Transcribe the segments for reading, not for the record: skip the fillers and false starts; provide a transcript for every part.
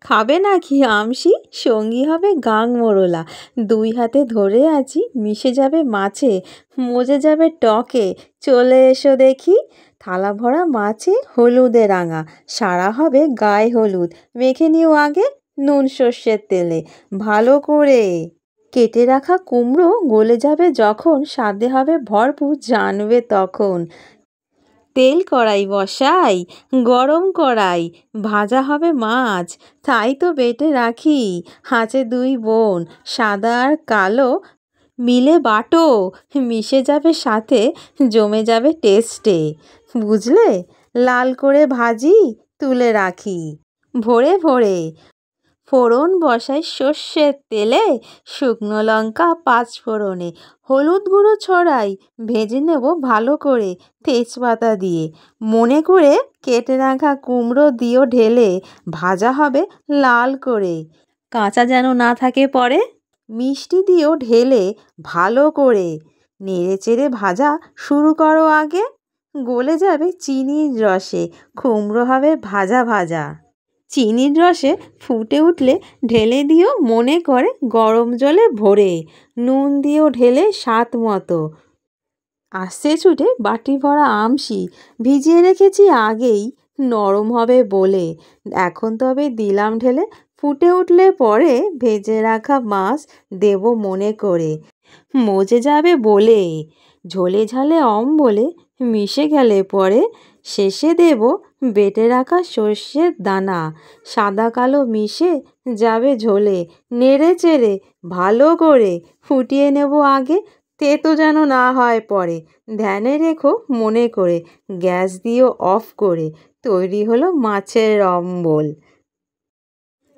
খাবে নাকি আমশি? সঙ্গী হবে গাং মোড়লা। দুই হাতে ধরে আছি, মিশে যাবে মাছে, মজে যাবে টকে। চলে এসো দেখি। থালা ভরা মাছে হলুদে রাঙা, সারা হবে গায়ে হলুদ। মেখে নিও আগে নুন সর্ষের তেলে ভালো করে। কেটে রাখা কুমড়ো গলে যাবে যখন, স্বাদে হবে ভরপুর, জানবে তখন। তেল কড়াই বসাই, গরম কড়াই, ভাজা হবে মাছ, তাই তো বেটে রাখি। আছে দুই বোন, সাদা আর কালো, মিলে বাটো, মিশে যাবে সাথে, জমে যাবে টেস্টে। বুঝলে? লাল করে ভাজি, তুলে রাখি ভরে ভরে। ফোড়ন বসাই সর্ষের তেলে, শুকনো লঙ্কা পাঁচ ফোড়নে, হলুদ গুঁড়ো ছড়াই, ভেজে নেব ভালো করে তেজপাতা দিয়ে। মনে করে কেটে রাখা কুমড়ো দিও ঢেলে, ভাজা হবে লাল করে, কাঁচা যেন না থাকে পরে। মিষ্টি দিও ঢেলে ভালো করে, নেড়ে চেড়ে ভাজা শুরু করো আগে। গলে যাবে চিনির রসে, কুমড়ো হবে ভাজা ভাজা। চিনির রসে ফুটে উঠলে ঢেলে দিও মনে করে গরম জলে ভরে। নুন দিও ঢেলে স্বাদ মতো। আসছে ছুটে বাটি ভরা আমশি, ভিজিয়ে রেখেছি আগেই, নরম হবে বলে। এখন তবে দিলাম ঢেলে, ফুটে উঠলে পরে ভেজে রাখা মাছ দেব মনে করে, মজে যাবে বলে। ঝোলে ঝালে অম্বলে মিশে গেলে পরে, শেষে দেব বেটে রাখা সর্ষের দানা, সাদা কালো মিশে যাবে ঝোলে। নেড়ে চেড়ে ভালো করে ফুটিয়ে নেব আগে, তেতো যেন না হয় পরে। ধ্যানে রেখো মনে করে, গ্যাস দিও অফ করে। তৈরি হলো মাছের অম্বল।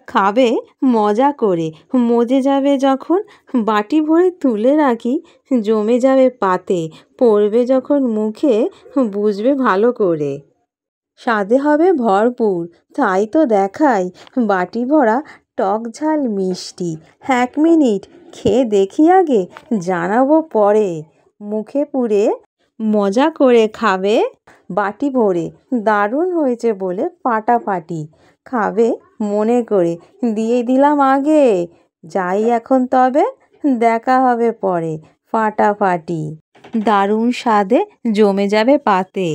খাবে মজা করে, মজে যাবে যখন, বাটি ভরে তুলে রাখি, জমে যাবে পাতে। পড়বে যখন মুখে, বুঝবে ভালো করে। স্বাদে হবে ভরপুর, তাই তো দেখাই, বাটি ভরা টক ঝাল মিষ্টি। 1 মিনিট খেয়ে দেখি আগে, জানাবো পরে। মুখে পুরে মজা করে খাবে বাটি ভরে, দারুণ হয়েছে বলে ফাটাফাটি। খাবে মনে করে, দিয়ে দিলাম আগে। যাই এখন তবে, দেখা হবে পরে। ফাটাফাটি, দারুণ স্বাদে জমে যাবে পাতে।